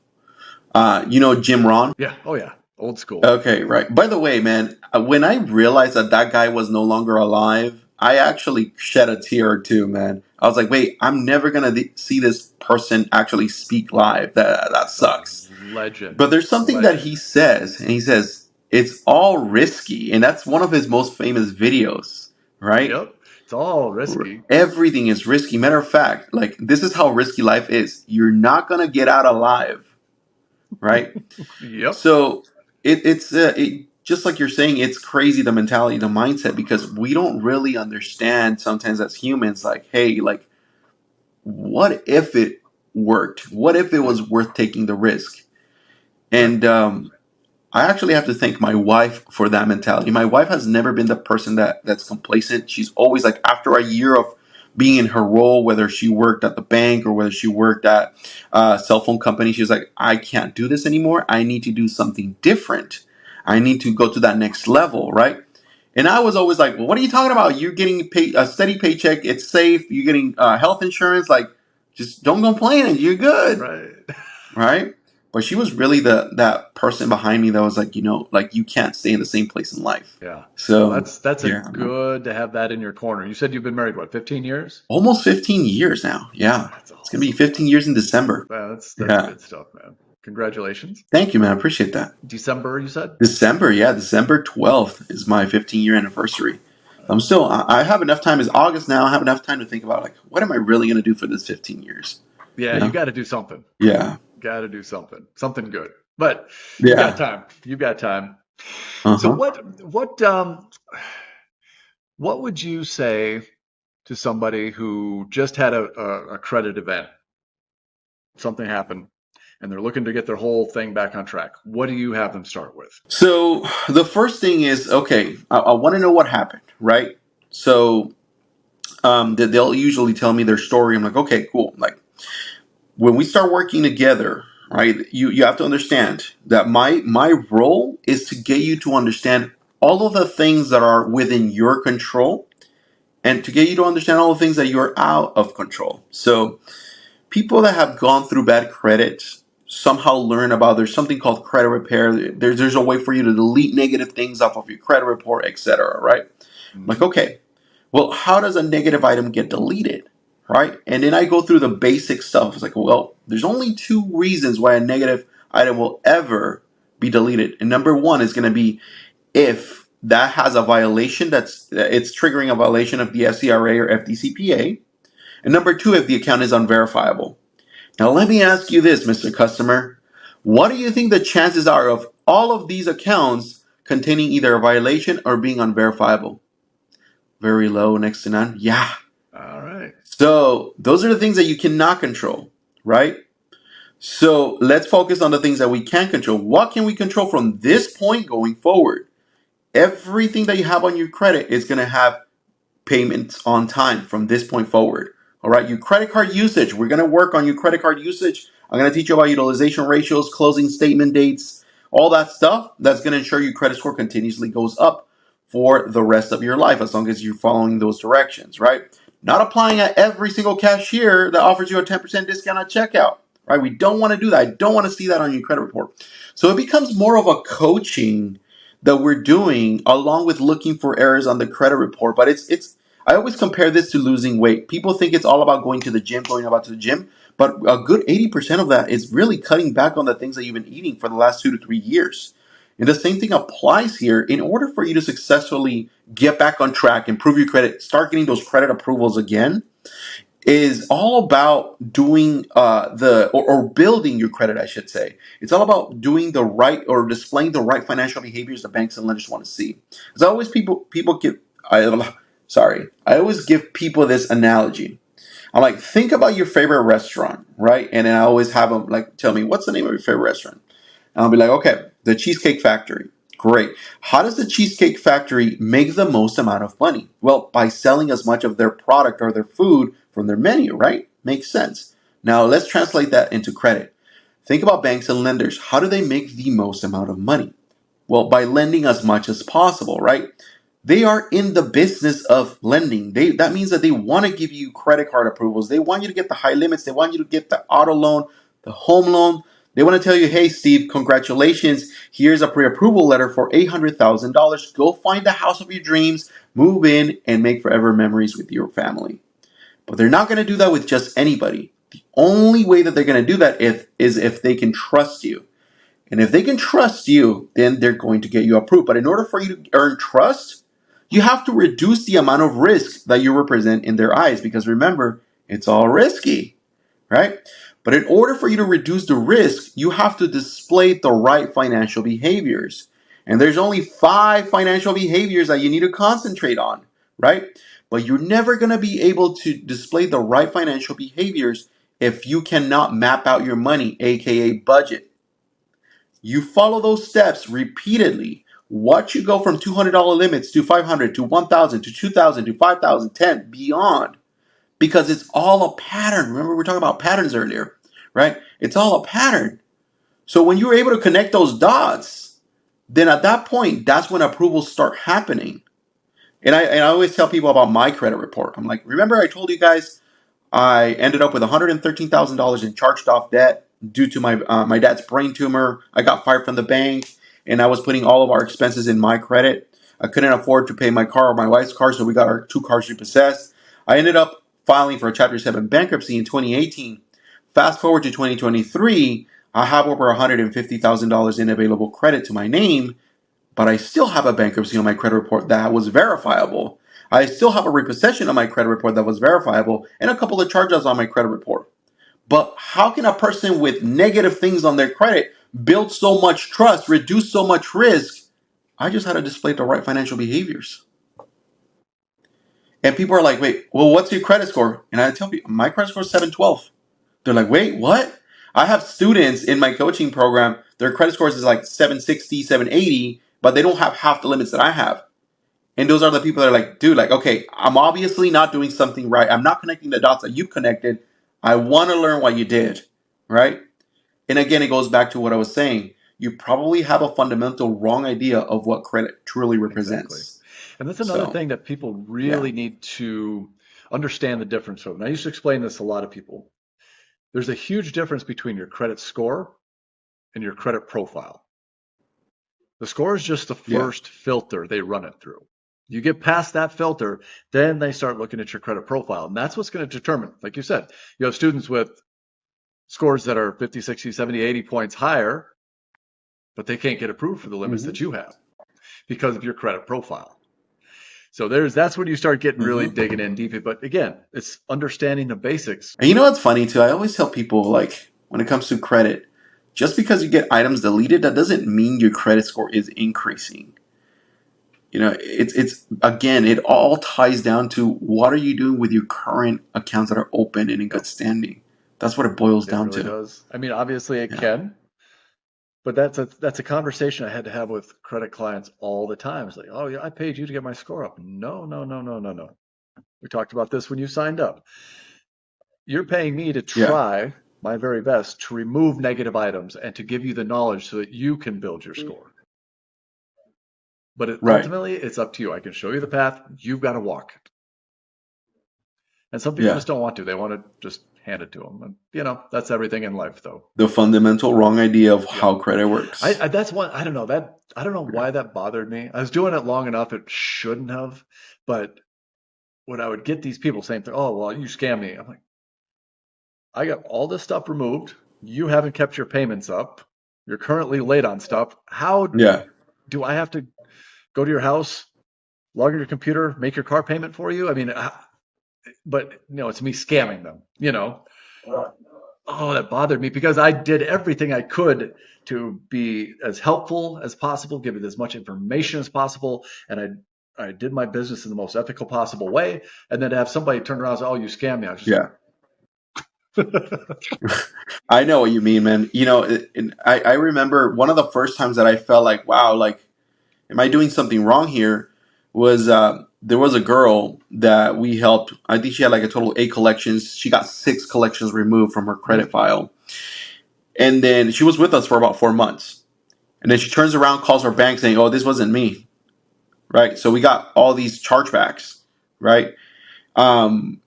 Jim Ron. Yeah. Oh yeah. Old school. Okay, right. By the way, man, when I realized that that guy was no longer alive, I actually shed a tear or two, man. I was like, wait, I'm never gonna see this person actually speak live. That Oh, sucks. legend. But there's something that Legend. he says, and he says it's all risky, and that's one of his most famous videos, right? Yep. It's all risky. Everything is risky. Matter of fact, like this is how risky life is. You're not gonna get out alive, right? Yep. So it's just like you're saying, it's crazy the mentality, the mindset, because we don't really understand sometimes as humans. Like, hey, like, what if it worked? What if it was worth taking the risk? Right. And I actually have to thank my wife for that mentality. My wife has never been the person that's complacent. She's always like, after a year of being in her role, whether she worked at the bank or whether she worked at a cell phone company, she's like, I can't do this anymore. I need to do something different. I need to go to that next level, right? And I was always like, well, what are you talking about? You're getting paid a steady paycheck. It's safe. You're getting health insurance. Like, just don't complain and you're good, Right. right? But she was really the that person behind me that was like, like you can't stay in the same place in life. Yeah. Well, So that's a yeah, man. good to have that in your corner. You said you've been married, what, 15 years? Almost 15 years now. Yeah, That's it's gonna be awesome. 15 years in December. Wow, that's Yeah, good stuff, man. Congratulations. thank you, man. I appreciate that. December, you said? December, yeah, December 12th is my 15-year anniversary. I'm Uh, still, I have enough time. It's August now. I have enough time to think about like, what am I really gonna do for this 15 years? yeah, You you know? got to do something. Yeah, Got to do something. Something good. But you've got yeah, time. You've got time. uh So huh. what would you say to somebody who just had a credit event? Something happened and they're looking to get their whole thing back on track. What do you have them start with? So the first thing is, okay, I want to know what happened, right? So they'll usually tell me their story. I'm like, okay, cool. Like when we start working together, right? You have to understand that my role is to get you to understand all of the things that are within your control, and to get you to understand all the things that you're out of control. So people that have gone through bad credit somehow learn about there's something called credit repair. There's a way for you to delete negative things off of your credit report, etc. Right? I'm like, Hmm. okay, well, how does a negative item get deleted? Right? And then I go through the basic stuff. It's like, well, there's only two reasons why a negative item will ever be deleted. And number one is going to be if that has a violation it's triggering a violation of the FCRA or FDCPA. And number two, if the account is unverifiable. Now, let me ask you this, Mr. Customer. What do you think the chances are of all of these accounts containing either a violation or being unverifiable? Very low, next to none. Yeah. All right. So those are the things that you cannot control, right? So let's focus on the things that we can control. What can we control from this point going forward? Everything that you have on your credit is going to have payments on time from this point forward. All right, your credit card usage. We're going to work on your credit card usage. I'm going to teach you about utilization ratios, closing statement dates, all that stuff. That's going to ensure your credit score continuously goes up for the rest of your life as long as you're following those directions, right? Not applying at every single cashier that offers you a 10% discount at checkout, right? We don't want to do that. I don't want to see that on your credit report. So it becomes more of a coaching that we're doing along with looking for errors on the credit report. But it's I always compare this to losing weight. People think it's all about going to the gym, but a good 80% of that is really cutting back on the things that you've been eating for the last 2 to 3 years. And the same thing applies here. In order for you to successfully get back on track, improve your credit, start getting those credit approvals again, is all about doing or building your credit, I should say. It's all about doing the right or displaying the right financial behaviors the banks and lenders want to see. Because I always people give I always give people this analogy. I'm like, think about your favorite restaurant, right? And then I always have them like tell me what's the name of your favorite restaurant. And I'll be like, okay, the Cheesecake Factory. Great. How does the Cheesecake Factory make the most amount of money? Well, by selling as much of their product or their food from their menu, right? Makes sense. Now, let's translate that into credit. Think about banks and lenders. How do they make the most amount of money? Well, by lending as much as possible, right? They are in the business of lending. That means that they want to give you credit card approvals. They want you to get the high limits. They want you to get the auto loan, the home loan. They want to tell you, hey, Steve, congratulations. Here's a pre-approval letter for $800,000. Go find the house of your dreams, move in, and make forever memories with your family. But they're not going to do that with just anybody. The only way that they're going to do that is if they can trust you. And if they can trust you, then they're going to get you approved. But in order for you to earn trust, You have to reduce the amount of risk that you represent in their eyes, because remember, it's all risky, right? But in order for you to reduce the risk, you have to display the right financial behaviors. And there's only 5 financial behaviors that you need to concentrate on, right? But you're never going to be able to display the right financial behaviors if you cannot map out your money, aka budget. You follow those steps repeatedly. Watch you go from $200 limits to 500 to 1,000 to 2,000 to 5,000, 10 beyond, because it's all a pattern. Remember, we were talking about patterns earlier, right? It's all a pattern. So when you're able to connect those dots, then at that point, that's when approvals start happening. And I always tell people about my credit report. I'm like, remember I told you guys I ended up with $113,000 in charged off debt due to my dad's brain tumor. I got fired from the bank, and I was putting all of our expenses in my credit. I couldn't afford to pay my car or my wife's car, so we got our 2 cars repossessed. I ended up filing for a Chapter 7 bankruptcy in 2018. Fast forward to 2023, I have over $150,000 in available credit to my name, but I still have a bankruptcy on my credit report that was verifiable. I still have a repossession on my credit report that was verifiable, and a couple of charges on my credit report. But how can a person with negative things on their credit build so much trust, reduce so much risk? I just had to display the right financial behaviors. And people are like, wait, well, what's your credit score? And I tell people, my credit score is 712. They're like, wait, what? I have students in my coaching program, their credit scores is like 760, 780, but they don't have half the limits that I have. And those are the people that are like, dude, like, okay, I'm obviously not doing something right. I'm not connecting the dots that you connected. I want to learn what you did, right? And again, it goes back to what I was saying. You probably have a fundamental wrong idea of what credit truly Exactly. represents. And that's another So, thing that people yeah, really need to understand the difference of. And I used to explain this to a lot of people. There's a huge difference between your credit score and your credit profile. The score is just the yeah, first filter they run it through. You get past that filter, then they start looking at your credit profile. And that's what's going to determine, like you said, you have students with scores that are 50, 60, 70, 80 points higher, but they can't get approved for the limits hmm that you have because of your credit profile. So that's when you start getting really hmm digging in deep. But again, it's understanding the basics. And you know what's funny too? I always tell people, like, when it comes to credit, just because you get items deleted, that doesn't mean your credit score is increasing. It's again, it all ties down to what are you doing with your current accounts that are open and in good Yep, standing. That's what it boils it down really to. does. I mean, obviously it Yeah. can, but that's a conversation I had to have with credit clients all the time. It's like, oh yeah, I paid you to get my score up. No, no, no, no, no, no. We talked about this when you signed up. You're paying me to Yeah. try my very best to remove negative items and to give you the knowledge so that you can build your score. But Right. ultimately, it's up to you. I can show you the path. You've got to walk it. And some people Yeah. just don't want to. They want to just hand it to them. And, that's everything in life, though. The fundamental wrong idea of Yep. how credit works. That's one. I don't know that. I don't know why that bothered me. I was doing it long enough. It shouldn't have. But when I would get these people saying, "Oh, well, you scam me," I'm like, I got all this stuff removed. You haven't kept your payments up. You're currently late on stuff. How Yeah. do I have to go to your house, log in your computer, make your car payment for you? I mean, but it's me scamming them. Oh, that bothered me because I did everything I could to be as helpful as possible, give it as much information as possible, and I did my business in the most ethical possible way. And then to have somebody turn around and say, "Oh, you scammed me," I was just Yeah. like, I know what you mean, man. I remember one of the first times that I felt like, wow, like, am I doing something wrong here? Was there was a girl that we helped. I think she had like a total of 8 collections. She got 6 collections removed from her credit file. And then she was with us for about 4 months. And then she turns around, calls her bank saying, oh, this wasn't me. Right. So we got all these chargebacks. Right. Um,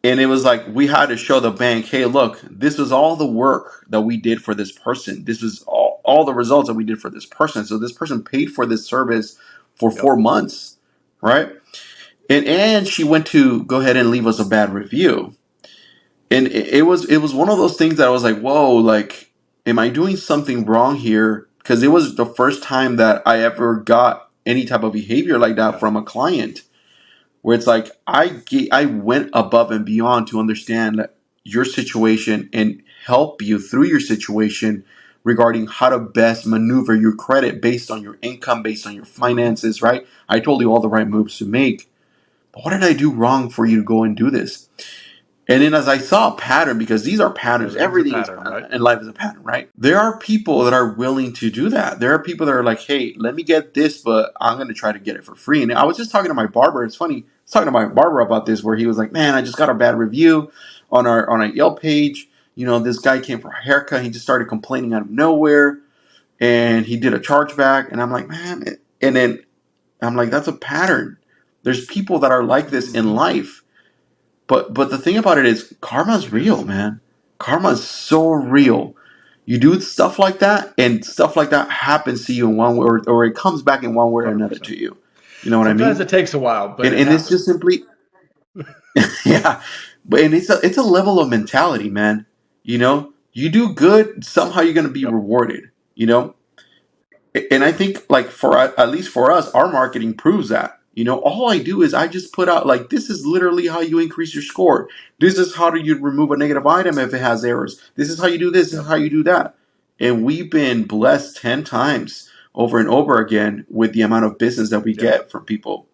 and it was like we had to show the bank, hey, look, this was all the work that we did for this person. This was all the results that we did for this person. So this person paid for this service for "Yep, 4 months. Right. And she went to go ahead and leave us a bad review. And it was one of those things that I was like, whoa, like, am I doing something wrong here? Because it was the first time that I ever got any type of behavior like that Yeah. from a client, where it's like I went above and beyond to understand your situation and help you through your situation regarding how to best maneuver your credit based on your income, based on your Mm-hmm. finances, right? I told you all the right moves to make. But what did I do wrong for you to go and do this? And then as I saw a pattern, because these are patterns, Everything's a everything is pattern, right? in life is a pattern, right? There are people that are willing to do that. There are people that are like, hey, let me get this, but I'm going to try to get it for free. And I was just talking to my barber. It's funny. I was talking to my barber about this, where he was like, man, I just got a bad review on a Yelp page. You know, this guy came for a haircut. He just started complaining out of nowhere, and he did a chargeback. And I'm like, man, and then I'm like, that's a pattern. There's people that are like this in Mm-hmm. life. But the thing about it is karma's It real, is. man. Karma's so real. You do stuff like that, and stuff like that happens to you in one way, or it comes back in one way or another 100%. to you. You know what I Sometimes mean? it takes a while, but it And it's just happens. simply yeah. But and it's a level of mentality, man. You know, you do good, somehow you're gonna be Yep. rewarded. You know, and I think like for at least for us, our marketing proves that. You know, all I do is I just put out like this is literally how you increase your score. This is how do you remove a negative item if it has errors. This is how you do this. This is Yep. how you do that. And we've been blessed 10 times over and over again with the amount of business that we Yeah. get from people.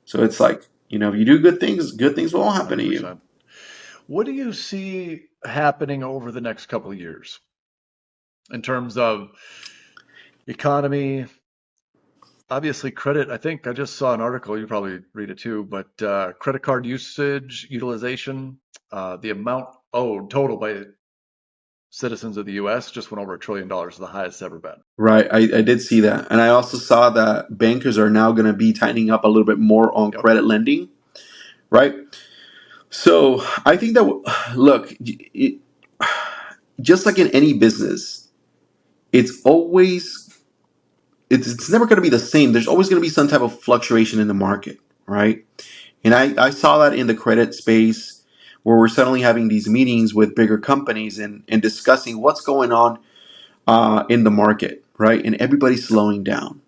So it's like, you know, if you do good things will happen to you. 100%. What do you see happening over the next couple of years in terms of economy? Obviously, credit. I think I just saw an article. You probably read it too, but credit card usage, utilization, the amount owed total by citizens of the U.S. just went over $1 trillion, the highest ever been. Right. I did see that. And I also saw that bankers are now going to be tightening up a little bit more on Yep. credit lending. Right. So I think that look, just like in any business, it's always it's never going to be the same. There's always going to be some type of fluctuation in the market, right? And I saw that in the credit space, where we're suddenly having these meetings with bigger companies and discussing what's going on in the market, right? And everybody's slowing down.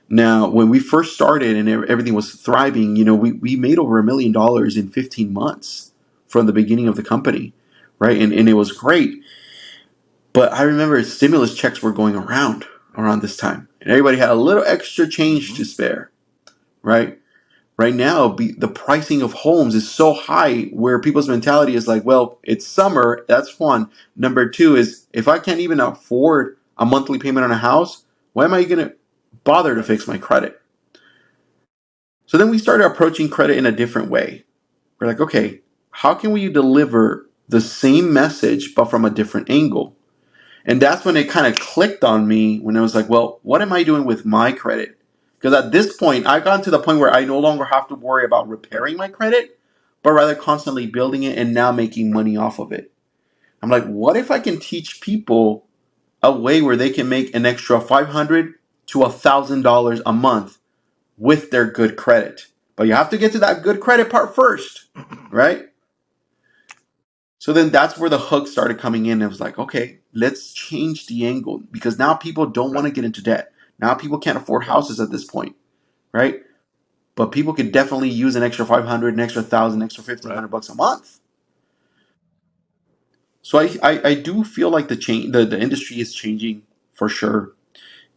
Now, when we first started and everything was thriving, you know, we made over $1 million in 15 months from the beginning of the company, right? And it was great. But I remember stimulus checks were going around this time, and everybody had a little extra change to Hmm. spare, right? Right now, the pricing of homes is so high where people's mentality is like, well, it's summer. That's one. Number two is if I can't even afford a monthly payment on a house, why am I going to bother to Right. fix my credit? So then we started approaching credit in a different way. We're like, okay, how can we deliver the same message but from a different angle? And that's when it kind of clicked on me when I was like, well, what am I doing with my credit? Because at this point, I've gotten to the point where I no longer have to worry about Yep. repairing my credit, but rather constantly building it and now making money off of it. I'm like, what if I can teach people a way where they can make an extra $500 to $1,000 a month with their good credit? But you have to get to that good credit part first, right? So then that's where the hook started coming in. It was like, okay, let's change the angle because now people don't want Right. to get into debt. Now people can't afford Yep. houses at this point, right? But people could definitely use an extra 500, an extra 1,000, extra fifteen Right. hundred bucks a month. So I do feel like the industry is changing for sure,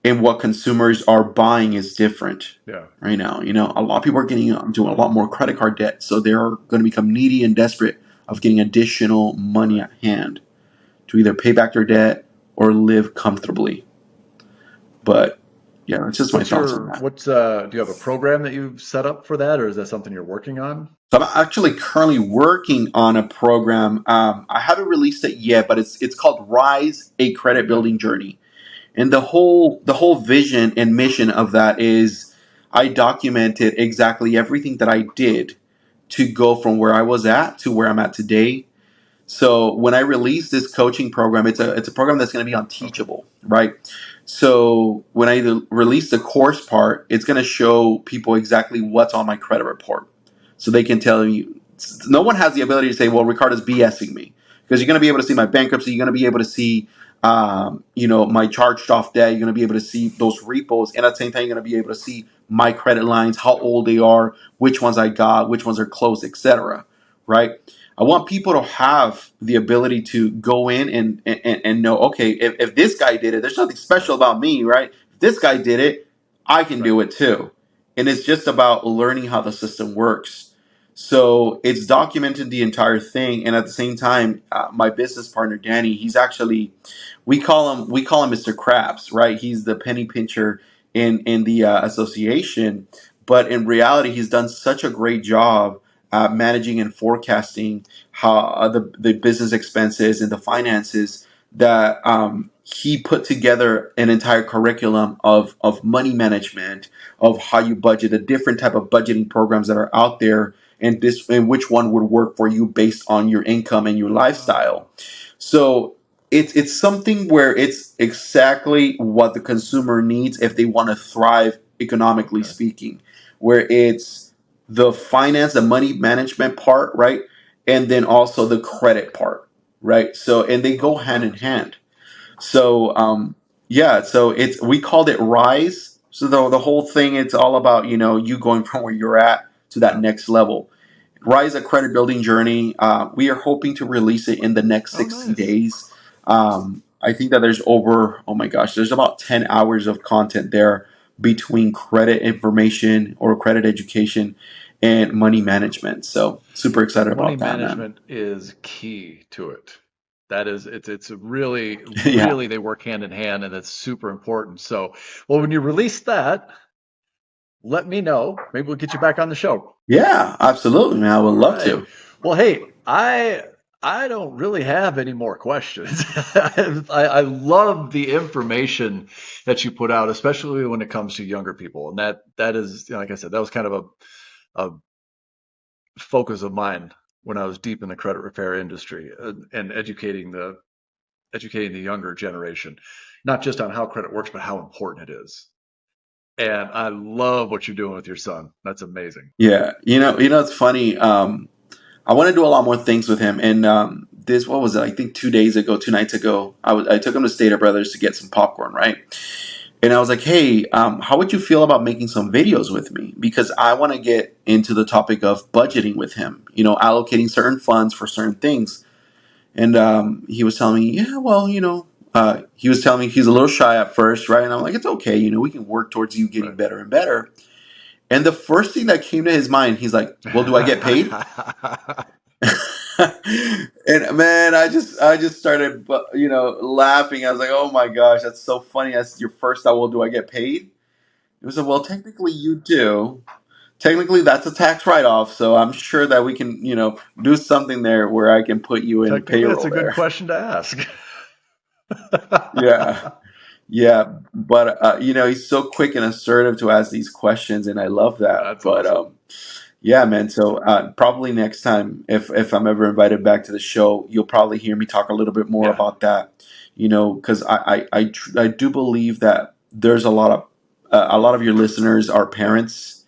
and what consumers are buying is different Yeah. right now. You know, a lot of people are getting into a lot more credit card debt, so they're going to become needy and desperate of getting additional money Right. at hand to either pay back their debt or live comfortably. But yeah, that's just my thoughts on that. Do you have a program that you've set up for that, or is that something you're working on? So I'm actually currently working on a program. I haven't released it yet, but it's called Rise: A Credit Okay. Building Journey. And the whole vision and mission of that is I documented exactly everything that I did to go from where I was at to where I'm at today. So when I release this coaching program, it's a program that's going to be on Okay. Teachable, right? So when I release the course part, it's going to show people exactly what's on my credit report, so they can tell you. No one has the ability to say, "Well, Ricardo's BSing me," because you're going to be able to see my bankruptcy. You're going to be able to see my charged off debt. You're going to be able to see those repos, and at the same time, you're going to be able to see my credit lines, how old they are, which ones I got, which ones are closed, etc. Right? I want people to have the ability to go in and know, okay, if this guy did it, there's nothing Right. special about me, right? If this guy did it, I can Right. do it too. And it's just about learning how the system works. So it's documented the entire thing, and at the same time, my business partner Danny, he's actually we call him Mr. Krabs, right? He's the penny pincher in the association, but in reality, he's done such a great job managing and forecasting how the business expenses and the finances that he put together an entire curriculum of money management, of how you budget, the different type of budgeting programs that are out there, and which one would work for you based on your income and your Oh, lifestyle. So it's something where it's exactly what the consumer needs if they want to thrive economically okay. speaking, where it's the finance, the money management part, right? And then also the credit part, right? So, and they Oh, go hand in perfect. hand. So, yeah, so we called it Rise. So the whole thing, it's all about, you going from where you're at to that Yeah. next level. Rise, a credit building journey. We are hoping to release it in the next Oh, 60 nice. days. I think that there's oh my gosh, there's about 10 hours of content there between credit information or credit education and money management. So super excited Money about that, man. management is key to it. That is, it's really, Yeah. really they work hand in hand, and that's super important. So, well, when you release that, let me know. Maybe we'll get you back on the show. Yeah, absolutely, man. I would All love right. to. Well, hey, I don't really have any more questions. I love the information that you put out, especially when it comes to younger people, and that is, like I said, that was kind of a focus of mine when I was deep in the credit repair industry, and educating the younger generation, not just on how credit works, but how important it is. And I love what you're doing with your son. That's amazing. Yeah, it's funny. I want to do a lot more things with him. And this, what was it? I think 2 days ago, 2 nights ago, I took him to Stater Brothers to get some popcorn, right? And I was like, hey, how would you feel about making some videos with me? Because I want to get into the topic of budgeting with him, allocating certain funds for certain things. And he was telling me, yeah, well, he was telling me he's a little shy at first, right? And I'm like, it's okay, we can work towards you getting Right. better and better. And the first thing that came to his mind, he's like, well, do I get paid? And man, I just started, laughing. I was like, "Oh my gosh, that's so funny! That's your first thought. Well, do I get paid?" It was like, "Well, technically, you do. Technically, that's a tax write-off. So I'm sure that we can, do something there where I can put you in Technically, that's payroll a good there." question to ask. Yeah, yeah. But he's so quick and assertive to ask these questions, and I love that. That's But awesome. yeah, man. So probably next time, if I'm ever invited back to the show, you'll probably hear me talk a little bit more Yeah. about that. Because I do believe that there's a lot of your listeners are parents,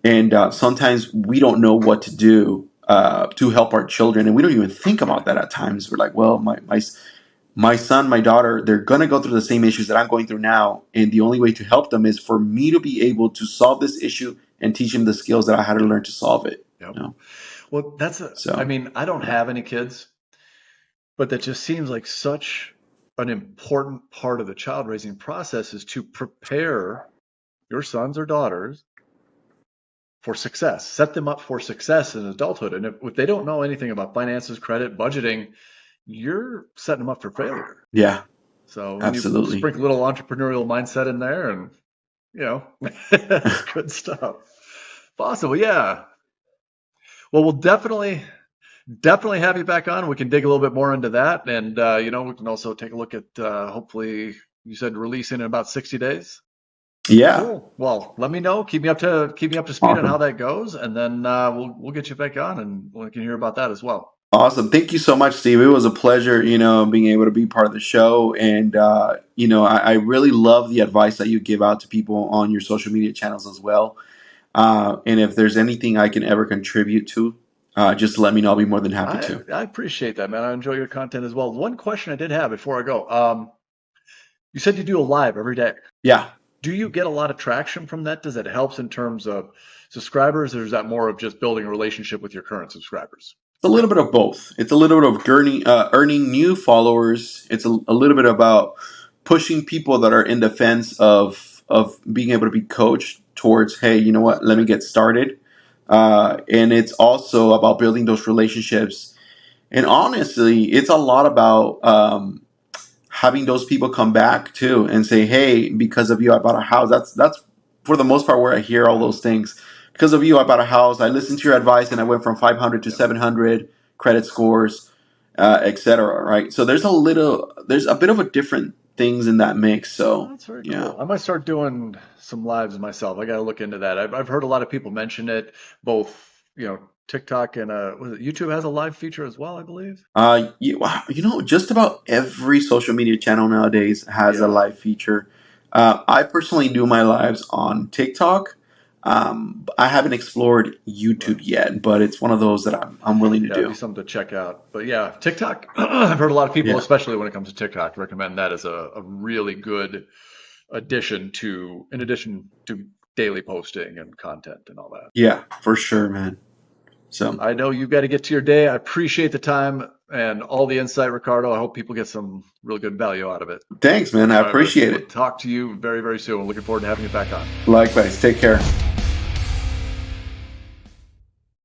and sometimes we don't know what to do to help our children, and we don't even think about Right. that at times. We're like, well, my son, my daughter, they're gonna go through the same issues that I'm going through now, and the only way to help them is for me to be able to solve this issue and teach them the skills that I had to learn to solve it. Yep. You know, Well, I so mean, I don't yeah, have any kids, but that just seems like such an important part of the child raising process is to prepare your sons or daughters for success, set them up for success in adulthood. And if they don't know anything about finances, credit, budgeting, you're setting them up for failure. yeah, So when you absolutely, sprinkle a little entrepreneurial mindset in there, and it's good stuff. Awesome. Well, yeah. Well, we'll definitely have you back on. We can dig a little bit more into that, and we can also take a look at hopefully you said releasing in about 60 days. yeah, Cool. Well, let me know. Keep me up to speed on how awesome, that goes, and then we'll get you back on, and we can hear about that as well. awesome. Thank you so much, Steve. It was a pleasure, being able to be part of the show, and I really love the advice that you give out to people on your social media channels as well. And if there's anything I can ever contribute to, just let me know. I'll be more than happy I to. I appreciate that, man. I enjoy your content as well. One question I did have before I go. You said you do a live every day. Yeah. Do you get a lot of traction from that? Does it help in terms of subscribers, or is that more of just building a relationship with your current subscribers? It's a little bit of both. It's a little bit of earning new followers. It's a little bit about pushing people that are in the fence of being able to be coached towards, hey, you know what? Let me get started. And it's also about building those relationships. And honestly, it's a lot about having those people come back too and say, "Hey, because of you, I bought a house." That's for the most part where I hear all Yeah, those things. Because of you, I bought a house. I listened to your advice, and I went from 500 to yeah. 700 credit scores, etc. Right. So there's a bit of a different things in that mix. Oh, So that's very yeah, cool. I might start doing some lives myself. I got to look into that. I've heard a lot of people mention it, both, TikTok and was it YouTube has a live feature as well, I believe. wow, just about every social media channel nowadays has a Yeah, live feature. I personally do my lives on TikTok. I haven't explored YouTube right. yet, but it's one of those that I'm willing to Yeah, it'd be do. something to check out. But yeah, TikTok, I've heard a lot of people, Yeah, especially when it comes to TikTok, recommend that as a really good in addition to daily posting and content and all that. yeah, for sure, man. So I know you've got to get to your day. I appreciate the time and all the insight, Ricardo. I hope people get some real good value out of it. thanks, man. I All right, brother. appreciate We'll it. talk to you very, very soon. Looking forward to having you back on. Likewise. Take care.